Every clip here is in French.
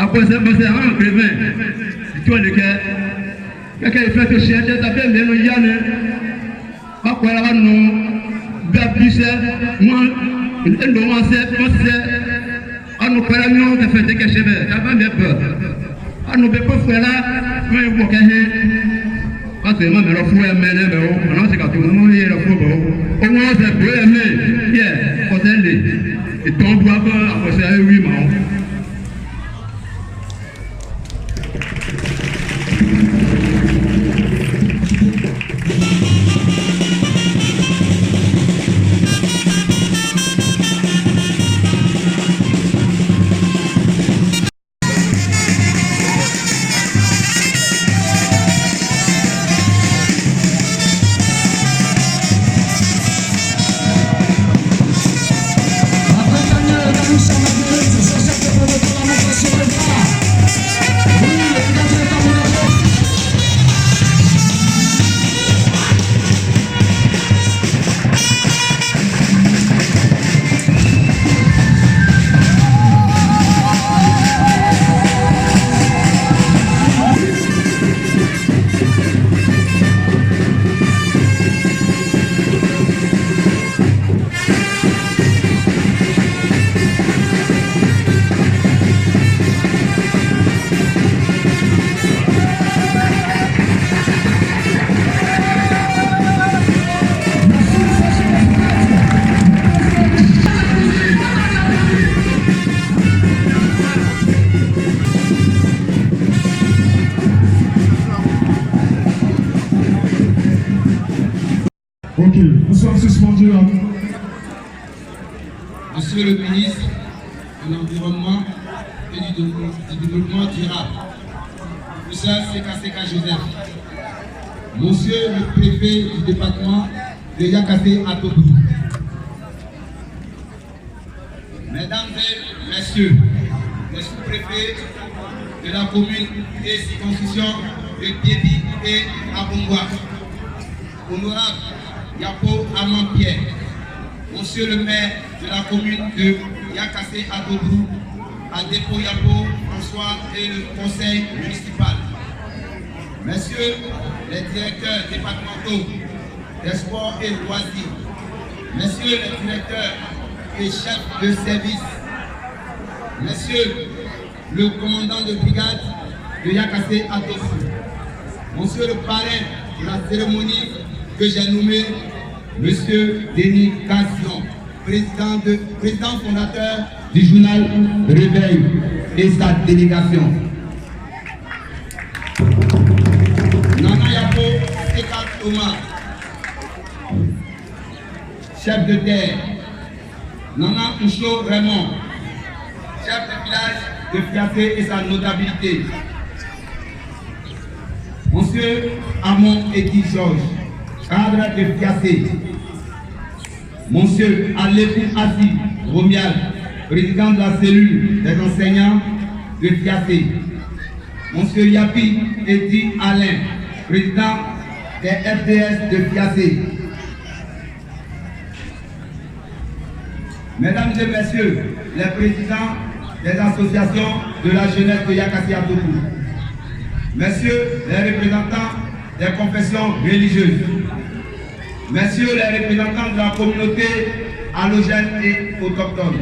Après ça, c'est un crévin. Tu vois le cœur. Quelqu'un fait que chien, tu as fait bien le yann. Après, là, nous, Baptiste, moi, nous, on nous parle mieux de faire des cachets. Avant de peur. On nous peut pas faire là, mais vous voyez. Quand c'est moi, mais le fou est mêlé, mais on a quand tout le monde est le fou. Au moins, c'est peu aimé. Hier, quand elle est. Et ton doigt, après, c'est 8 mois. Ok, nous sommes suspendus là. Monsieur le ministre de l'Environnement et du Développement durable, Monsieur Sekaseka Joseph, Monsieur le préfet du département de Yakaté Atobrou, Mesdames et Messieurs les sous-préfets de la commune et circonscription de Piedi et Abongwa, Honorable Yapo Amand-Pierre, Monsieur le maire de la commune de Yakaté Atobrou, Adepo Yapo François et le conseil municipal, Messieurs les directeurs départementaux des sports et loisirs, Messieurs les directeurs et chefs de service, Messieurs le commandant de brigade de Yakaté Atobrou, Monsieur le parrain de la cérémonie que j'ai nommé Monsieur Denis Cassion, président fondateur du journal Réveil et sa délégation. Nana Yapo Seka Thomas, chef de terre. Nana Moucho Raymond, chef de village de Fiaté et sa notabilité. Monsieur Amon Edi Georges, cadre de Fiaté. Monsieur Alépou Assi Romial, président de la cellule des enseignants de Fiaté. Monsieur Yapi Edi Alain, président des FDS de Fiaté. Mesdames et Messieurs, les présidents des associations de la jeunesse de Yakaté Atobrou, Messieurs les représentants des confessions religieuses, Messieurs les représentants de la communauté allogène et autochtone,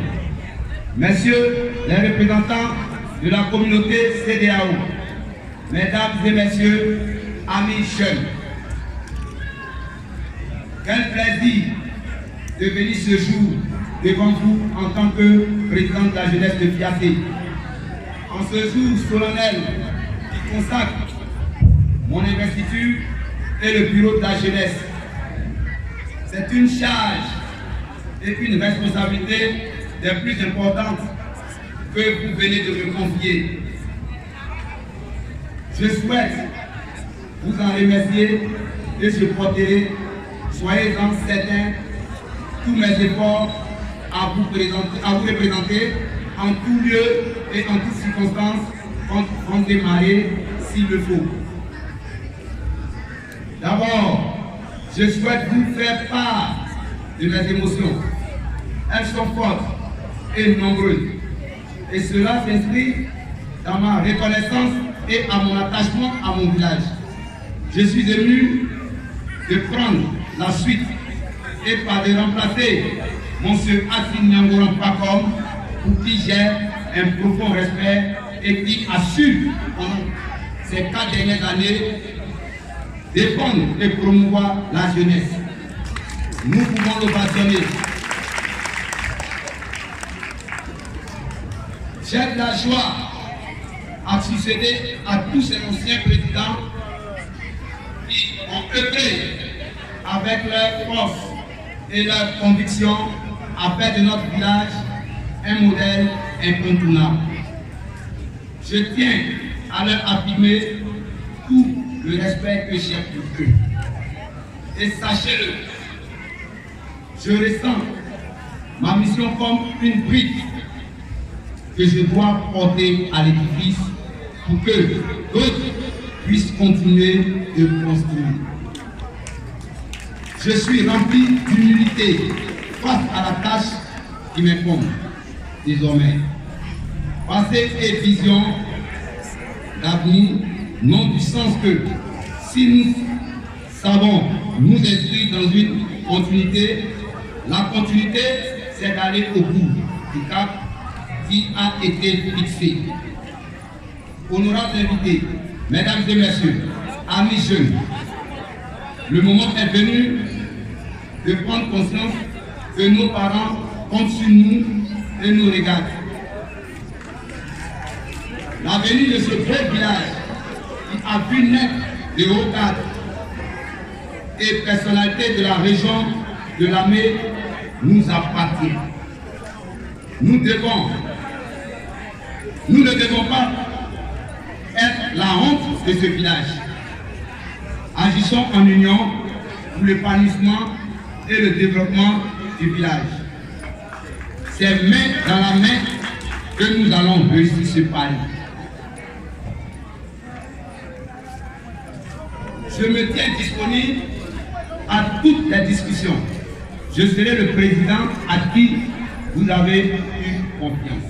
Messieurs les représentants de la communauté CDAO, Mesdames et Messieurs, amis jeunes, quel plaisir de venir ce jour devant vous en tant que président de la jeunesse de Fiaté. En ce jour solennel qui consacre mon investiture et le bureau de la jeunesse. C'est une charge et une responsabilité des plus importantes que vous venez de me confier. Je souhaite vous en remercier et je porterai, soyez-en certains, tous mes efforts à vous représenter en tout lieu et en toutes circonstances quand on démarrer s'il le faut. D'abord, je souhaite vous faire part de mes émotions. Elles sont fortes et nombreuses. Et cela s'inscrit dans ma reconnaissance et à mon attachement à mon village. Je suis ému de prendre la suite et par de remplacer M. Assine Nyangoran Pakom, pour qui j'ai un profond respect et qui assure pendant ces 4 dernières années défendre et promouvoir la jeunesse. Nous pouvons l'ovationner. J'ai de la joie à succéder à tous ces anciens présidents qui ont œuvré avec leur force et leur conviction à faire de notre village un modèle incontournable. Je tiens à leur affirmer tout le respect que j'ai pour eux. Et sachez-le, je ressens ma mission comme une brique que je dois porter à l'édifice pour que d'autres puissent continuer de construire. Je suis rempli d'humilité face à la tâche qui m'incombe désormais. Passé et vision d'avenir n'ont du sens que si nous savons nous inscrire dans une continuité, la continuité c'est d'aller au bout du cap qui a été fixé. Honorables invités, mesdames et messieurs, amis jeunes, le moment est venu de prendre conscience que nos parents comptent sur nous et nous regardent. La venue de ce beau village qui a vu naître de hauts cadres et personnalités de la région de Lamé nous appartient. Nous ne devons pas être la honte de ce village. Agissons en union pour l'épanouissement et le développement du village. C'est main dans la main que nous allons réussir ce pari. Je me tiens disponible à toutes les discussions. Je serai le président à qui vous avez eu confiance.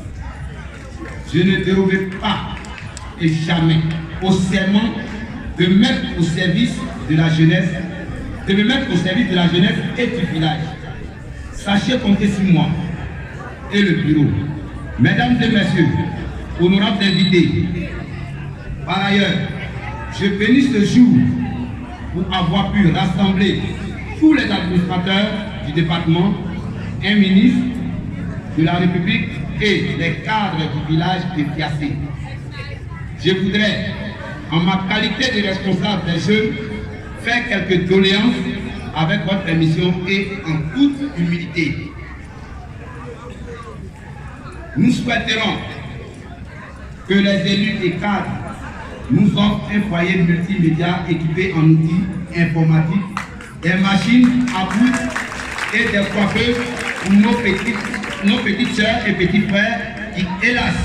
Je ne dérogerai pas et jamais au serment de mettre au service de la jeunesse, et du village. Sachez compter sur moi et le bureau. Mesdames et messieurs, honorables invités, par ailleurs, je bénis ce jour pour avoir pu rassembler tous les administrateurs du département, un ministre de la République et les cadres du village de Piassé. Je voudrais, en ma qualité de responsable des jeunes, faire quelques doléances avec votre permission et en toute humilité. Nous souhaiterons que les élus et cadres nous offrent un foyer multimédia équipé en outils informatiques, des machines à coudre et des coiffeurs pour nos petites sœurs et petits frères qui, hélas,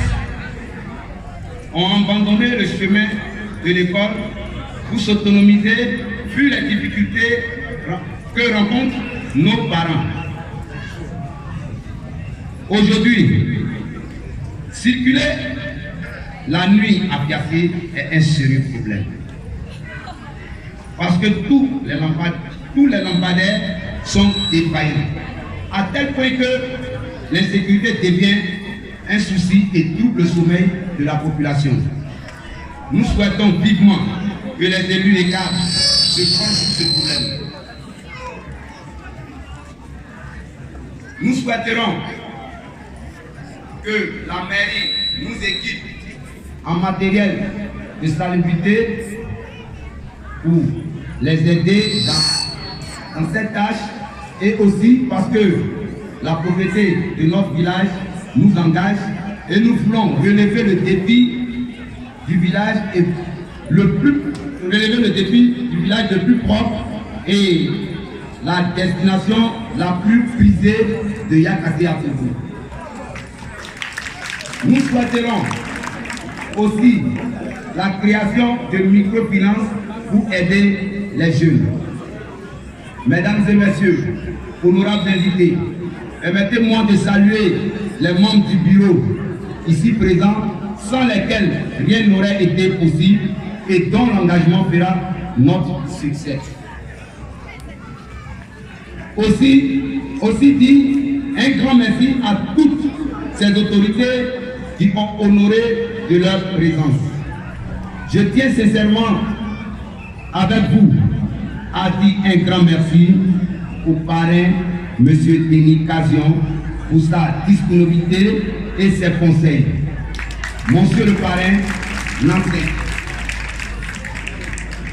ont abandonné le chemin de l'école pour s'autonomiser vu les difficultés que rencontrent nos parents. Aujourd'hui, circuler la nuit à Piassé est un sérieux problème. Parce que tous les lampadaires sont défaillants. À tel point que l'insécurité devient un souci et trouble le sommeil de la population. Nous souhaitons vivement que les élus et cadres se penchent sur ce problème. Nous souhaiterons que la mairie nous équipe en matériel de salubrité pour les aider dans cette tâche et aussi parce que la propriété de notre village nous engage et nous voulons relever le défi du village et le plus propre et la destination la plus prisée de Yakaté à Togo. Nous souhaiterons aussi la création de microfinances pour aider les jeunes. Mesdames et messieurs, honorables invités, permettez-moi de saluer les membres du bureau ici présents, sans lesquels rien n'aurait été possible et dont l'engagement fera notre succès. Aussi dit, un grand merci à toutes ces autorités qui ont honoré de leur présence. Je tiens sincèrement avec vous à dire un grand merci au parrain, M. Denis Casion, pour sa disponibilité et ses conseils. Monsieur le parrain, Nantais.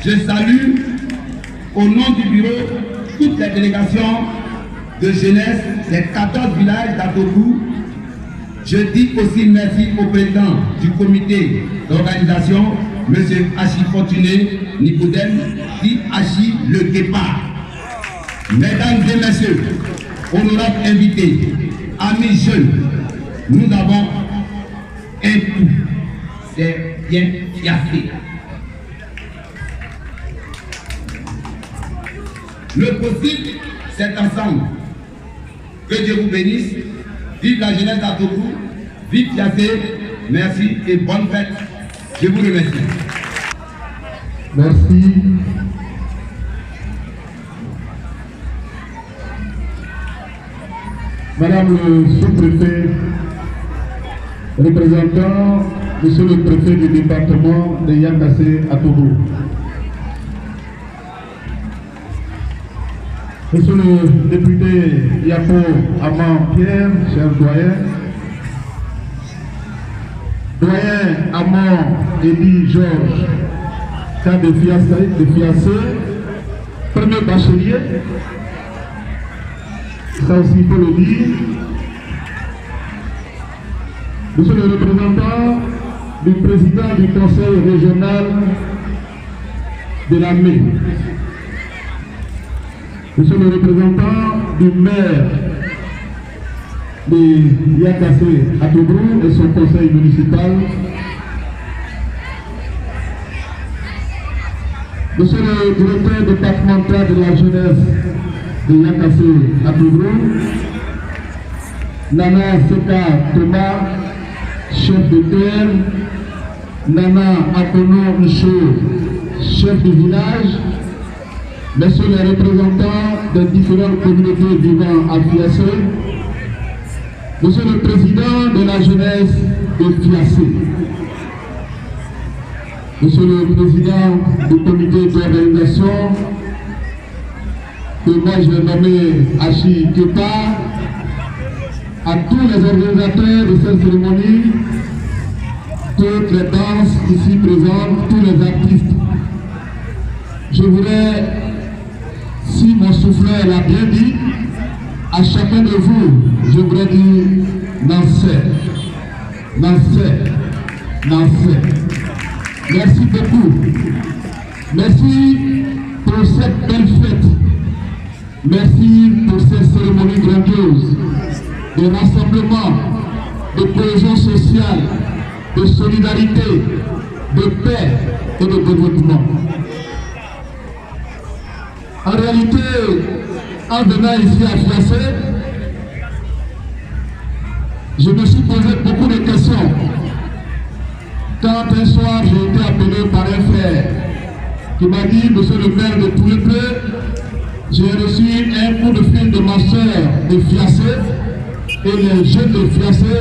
Je salue au nom du bureau toutes les délégations de jeunesse des 14 villages d'Atobrou. Je dis aussi merci au président du comité d'organisation, M. Hachi Fortuné Nicodème, dit Hachi le Guépard. Mesdames et messieurs, honorables invités, amis jeunes, nous avons un tout, c'est bien fiancé. Le possible, c'est ensemble. Que Dieu vous bénisse. Vive la jeunesse d'Atobrou, vive Fiassé, merci et bonne fête. Je vous remercie. Merci. Madame le sous-préfet, représentant, monsieur le préfet du département de Yakassé à Togo. Monsieur le député Yapo Amand Pierre, cher doyen, doyen Amand Eddie Georges, cas de Fiassé, premier bachelier, ça aussi il faut le dire. Monsieur le représentant du président du conseil régional de l'armée, monsieur le représentant du maire de Yakassé à Tobrou et son conseil municipal, monsieur le directeur départemental de la jeunesse de Yakassé à Tobrou, Nana Seka Thomas, chef de terre, Nana Akono Michaud, chef de village, messieurs les représentants des différentes communautés vivant à Fiassé, monsieur le président de la jeunesse de Fiassé, monsieur le président du comité d'organisation, que moi je vais nommer Hachi Kepa, à tous les organisateurs de cette cérémonie, toutes les danses ici présentes, tous les artistes. Je voudrais, si mon souffleur l'a bien dit, à chacun de vous, je voudrais dire Nansé, Nansé, Nansé. Merci beaucoup. Merci pour cette belle fête. Merci pour cette cérémonie grandiose de rassemblement, de cohésion sociale, de solidarité, de paix et de développement. En réalité, en venant ici à Fiassé, je me suis posé beaucoup de questions. Quand un soir j'ai été appelé par un frère qui m'a dit, monsieur le maire de Touépré, j'ai reçu un coup de fil de ma soeur de Fiassé et les jeunes de Fiassé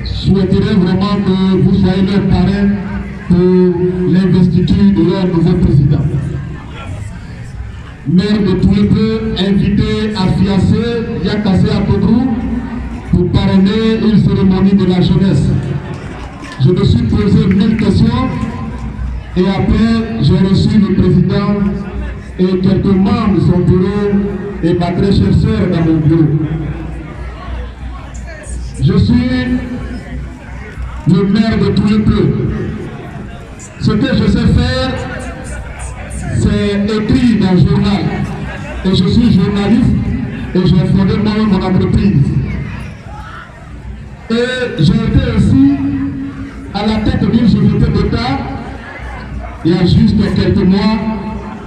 souhaiteraient vraiment que vous soyez leur parrain pour l'investiture de leur nouveau président. Maire de Touépré, invité à Fiassé, Yakassé à Tobrou, pour parrainer une cérémonie de la jeunesse. Je me suis posé 1000 questions et après j'ai reçu le président et quelques membres de son bureau et ma très chère sœur dans mon bureau. Je suis le maire de Touépré. Ce que je sais faire, c'est écrit dans le journal. Et je suis journaliste et j'ai fondé moi-même mon entreprise. Et j'ai été aussi à la tête d'une société d'État. Il y a juste quelques mois,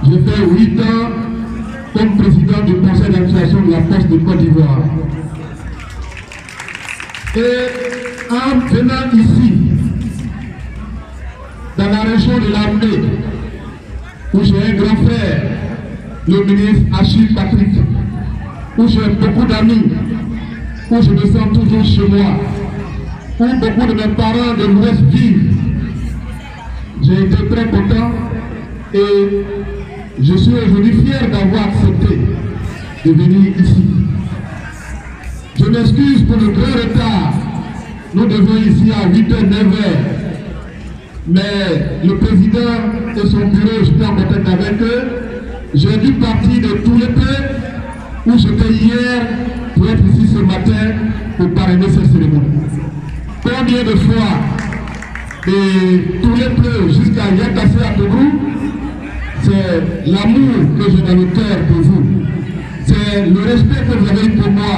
j'ai fait 8 ans comme président du conseil d'administration de la Poste de Côte d'Ivoire. Et en venant ici, dans la région de l'armée, où j'ai un grand frère, le ministre Achille Patrick, où j'ai beaucoup d'amis, où je me sens toujours chez moi, où beaucoup de mes parents de l'Ouest vivent. J'ai été très content et je suis aujourd'hui fier d'avoir accepté de venir ici. Je m'excuse pour le grand retard. Nous devons ici à 8h, 9h. Mais le président et son bureau, j'étais en contact avec eux. J'ai dû partir de tous les pays où j'étais hier pour être ici ce matin pour parrainer cette cérémonie. Combien de fois de tous les pleurs jusqu'à Yakassé à Togo, c'est l'amour que j'ai dans le cœur pour vous. C'est le respect que vous avez eu pour moi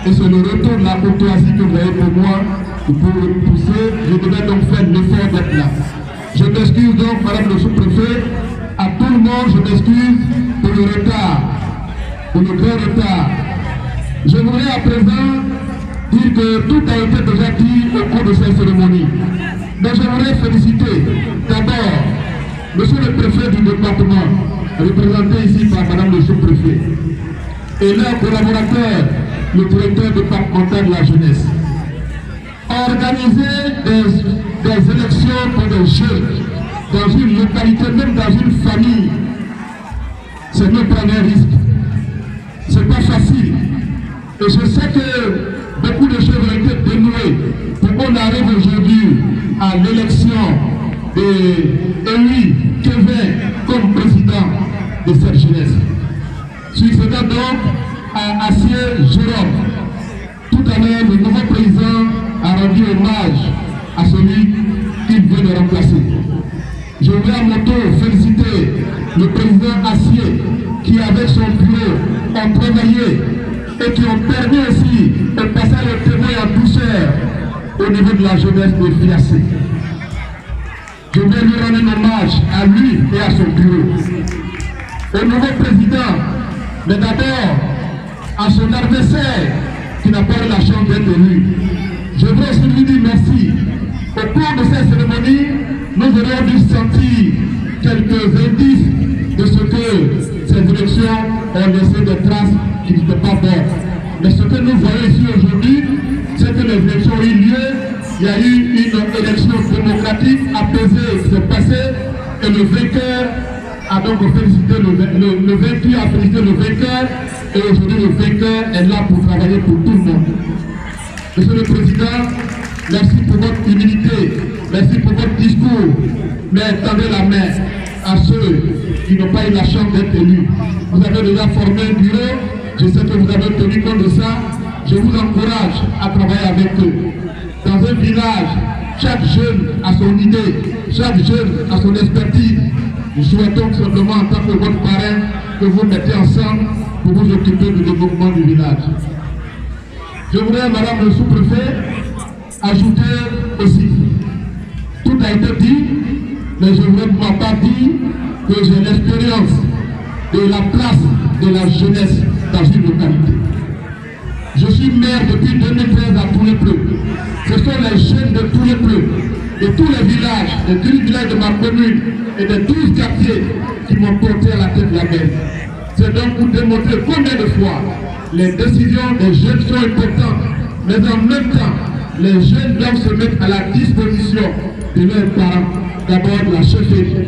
et c'est le retour de la courtoisie que vous avez pour moi. Pour pousser, je devais donc faire l'effort d'être là. Je m'excuse donc, madame le sous-préfet, à tout le monde, je m'excuse pour le retard, pour le grand retard. Je voudrais à présent dire que tout a été déjà dit au cours de cette cérémonie. Mais je voudrais féliciter d'abord monsieur le préfet du département, représenté ici par madame le sous-préfet, et leur collaborateur, le directeur départemental de la jeunesse. Organiser des élections pour des jeunes dans une localité, même dans une famille, c'est ne prendre un risque. C'est pas facile. Et je sais que beaucoup de choses ont été dénouées pour qu'on arrive aujourd'hui à l'élection d'Élie Kevin comme président de cette jeunesse. Succédant donc à Assier Jérôme. Tout à l'heure, le nouveau président a rendu hommage à celui qu'il vient de remplacer. Je voudrais à mon tour féliciter le président Assier qui, avec son bureau, ont travaillé et qui ont permis aussi de passer le témoin en douceur au niveau de la jeunesse de Fiassé. Je voudrais lui rendre un hommage à lui et à son bureau. Au nouveau président, mais d'abord à son adversaire qui n'a pas eu la chance d'être élu. Je voudrais aussi lui dire merci. Au cours de cette cérémonie, nous aurions dû sentir quelques indices de ce que ces élections ont laissé des traces qui n'étaient pas bonnes. Mais ce que nous voyons ici aujourd'hui, c'est que les élections ont eu lieu. Il y a eu une élection démocratique apaisée qui s'est passée et le vainqueur a donc félicité le vaincu a félicité le vainqueur et aujourd'hui le vainqueur est là pour travailler pour tout le monde. Monsieur le Président, merci pour votre humilité, merci pour votre discours, mais tendez la main à ceux qui n'ont pas eu la chance d'être élus. Vous avez déjà formé un bureau, je sais que vous avez tenu compte de ça, je vous encourage à travailler avec eux. Dans un village, chaque jeune a son idée, chaque jeune a son expertise. Nous souhaitons simplement en tant que votre parrain que vous mettez ensemble pour vous occuper du développement du village. Je voudrais, madame le sous-préfet, ajouter aussi, tout a été dit, mais je voudrais pour ma part dire que j'ai l'expérience de la place de la jeunesse dans une localité. Je suis maire depuis 2013 à tous les peuples. Ce sont les jeunes de tous les peuples, de tous les villages, de tous les villages de ma commune et de 12 quartiers qui m'ont porté à la tête de la mairie. C'est donc pour démontrer combien de fois les décisions des jeunes sont importantes, mais en même temps, les jeunes doivent se mettre à la disposition de leurs parents, d'abord de la chefferie,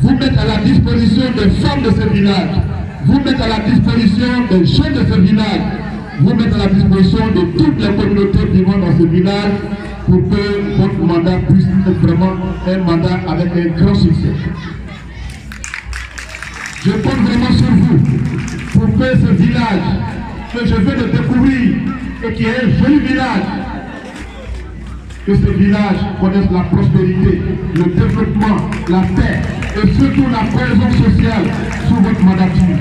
vous mettre à la disposition des femmes de ce village, vous mettre à la disposition des jeunes de ce village, vous mettre à la disposition de toutes les communautés vivant dans ce village pour que votre mandat puisse être vraiment un mandat avec un grand succès. Je compte vraiment sur vous pour que ce village que je viens de découvrir et qui est un joli village, que ce village connaisse la prospérité, le développement, la paix et surtout la cohésion sociale sous votre mandature.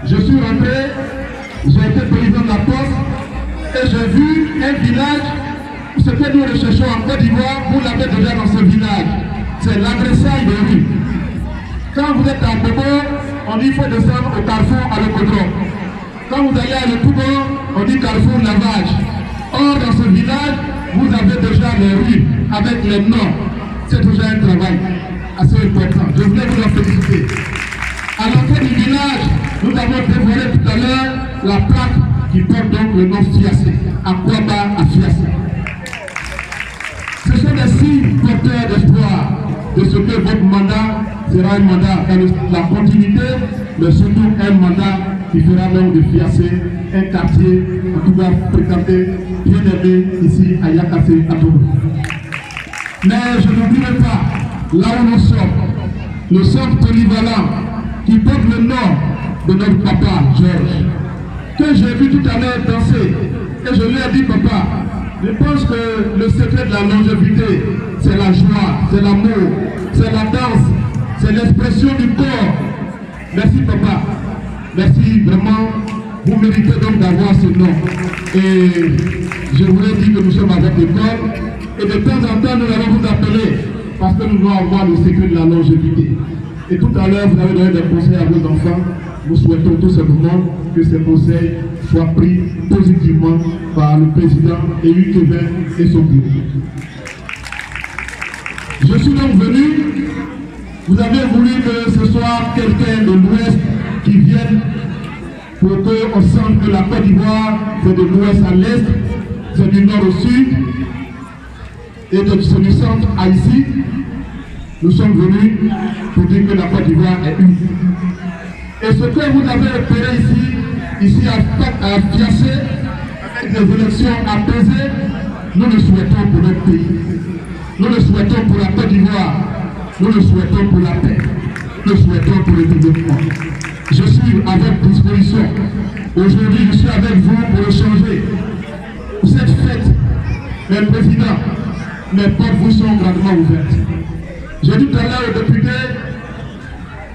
Je suis rentré, j'ai été président de la poste et j'ai vu un village, ce que nous recherchons en Côte d'Ivoire, vous l'avez déjà dans ce village, c'est l'adressage de rue. Quand vous êtes à Bobo, on dit qu'il faut descendre au carrefour à l'Ocodron. Quand vous allez à Le Tougon, on dit carrefour lavage. Or, dans ce village, vous avez déjà les rues avec les noms. C'est déjà un travail assez important. Je voulais vous en féliciter. À l'entrée du village, nous avons dévoilé tout à l'heure la plaque qui porte donc le nom Fiassé, à Kwaba à Fiassé. Ce sont des signes porteurs d'espoir de ce que votre mandat sera un mandat dans la continuité, mais surtout un mandat qui fera donc de Fiassé un quartier, en tout cas fréquenté, bien aimé ici à Yakassé, à Togo. Mais je n'oublierai pas, là où nous sommes polyvalents, qui porte le nom de notre papa, Georges, que j'ai vu tout à l'heure danser, et je lui ai dit, papa, je pense que le secret de la longévité, c'est la joie, c'est l'amour, c'est la danse, c'est l'expression du corps. Merci papa, merci vraiment, vous méritez donc d'avoir ce nom. Et je voulais dire que nous sommes avec l'école, et de temps en temps nous allons vous appeler, parce que nous devons avoir le secret de la longévité. Et tout à l'heure, vous avez donné des conseils à vos enfants. Nous souhaitons tout simplement que ces conseils soient pris positivement par le président élu Kevin et son bureau. Je suis donc venu, vous avez voulu que ce soit quelqu'un de l'Ouest qui vienne pour qu'on sente que la Côte d'Ivoire, c'est de l'Ouest à l'Est, c'est du Nord au Sud, et c'est du centre à ici. Nous sommes venus pour dire que la Côte d'Ivoire est une. Et ce que vous avez opéré ici à Fiassé, avec des élections apaisées, nous le souhaitons pour notre pays. Nous le souhaitons pour la Côte d'Ivoire. Nous le souhaitons pour la paix. Nous le souhaitons pour le développement. Je suis à votre disposition. Aujourd'hui, je suis avec vous pour échanger. Cette fête, mes présidents, mes portes vous sont grandement ouvertes. J'ai dit tout à l'heure au député,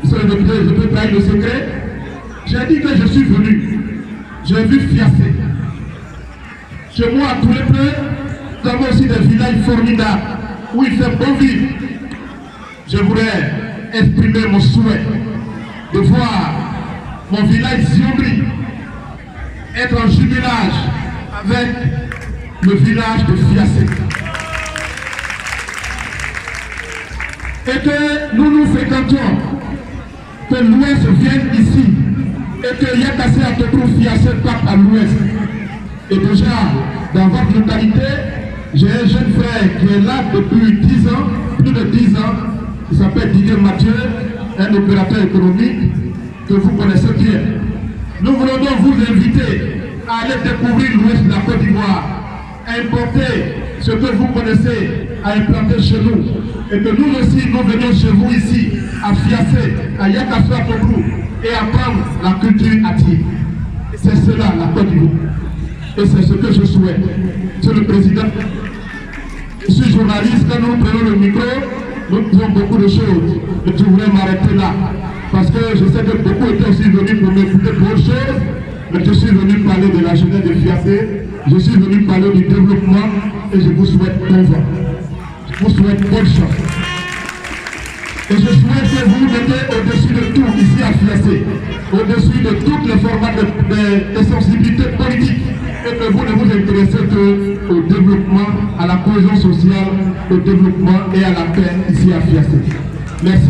monsieur le député, je peux trahir le secret. J'ai dit que je suis venu. J'ai vu Fiassé. Chez moi, à tous les deux, nous avons aussi des villages formidables où il fait bon vivre. Je voudrais exprimer mon souhait de voir mon village Ziondri être en jumelage avec le village de Fiassé. Et que nous nous fréquentions, que l'Ouest vienne ici, et que Yakassé à Tobrou Fiassé parte à l'Ouest. Et déjà, dans votre localité, j'ai un jeune frère qui est là depuis 10 ans, plus de 10 ans, il s'appelle Didier Mathieu, un opérateur économique que vous connaissez bien. Nous voulons donc vous inviter à aller découvrir l'Ouest de la Côte d'Ivoire, à importer ce que vous connaissez, à implanter chez nous. Et que nous aussi, nous venions chez vous ici, à Fiassé, à Yakassé, à Tobrou, et apprendre la culture attique. C'est cela, la Côte d'Ivoire. Et c'est ce que je souhaite. Monsieur le Président, je suis journaliste, quand nous prenons le micro, nous disons beaucoup de choses. Et je voulais m'arrêter là. Parce que je sais que beaucoup étaient aussi venus pour m'écouter pour autre chose. Mais je suis venu parler de la jeunesse de Fiassé. Je suis venu parler du développement. Et je vous souhaite bon vent. Je vous souhaite bonne chance. Et je souhaite que vous mettez au-dessus de tout ici à Fiassé, au-dessus de toutes les formats de sensibilité politique, et que vous ne vous intéressez qu'au développement, à la cohésion sociale, au développement et à la paix ici à Fiassé. Merci.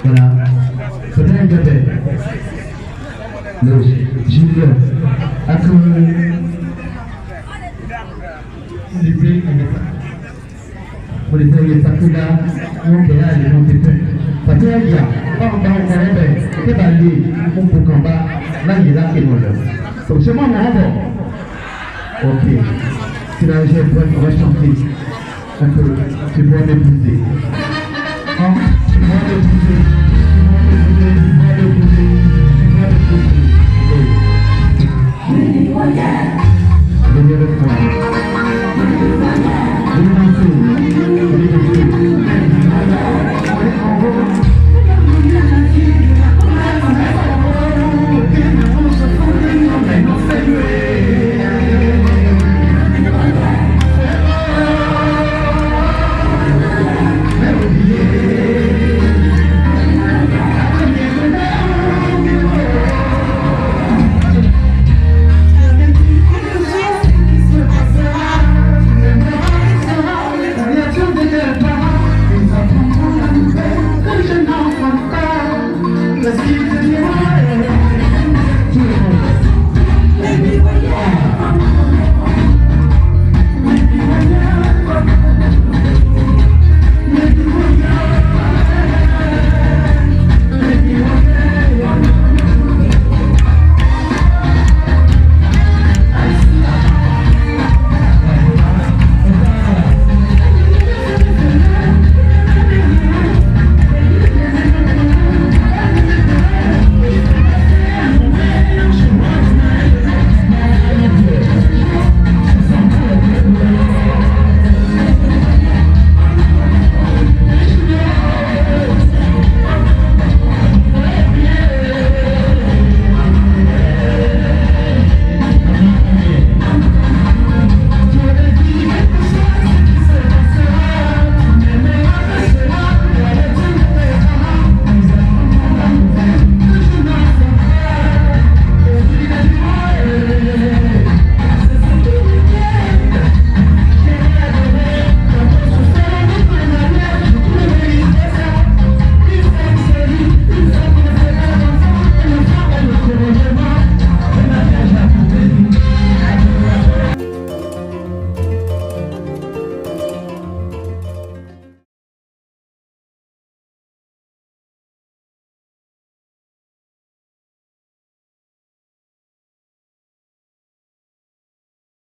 Voilà, Frédéric Gabet, le Gilles, à que pour les pays là, on est là, les montés. Parce qu'il y a, pas en bas, on est balayé, on peut combattre, là il est là et non là. Donc c'est moi mon rapport. Ok, c'est là j'ai on va chanter un peu, tu vois m'épouser. Tu vois m'épouser, tu vois m'épouser. Thank you.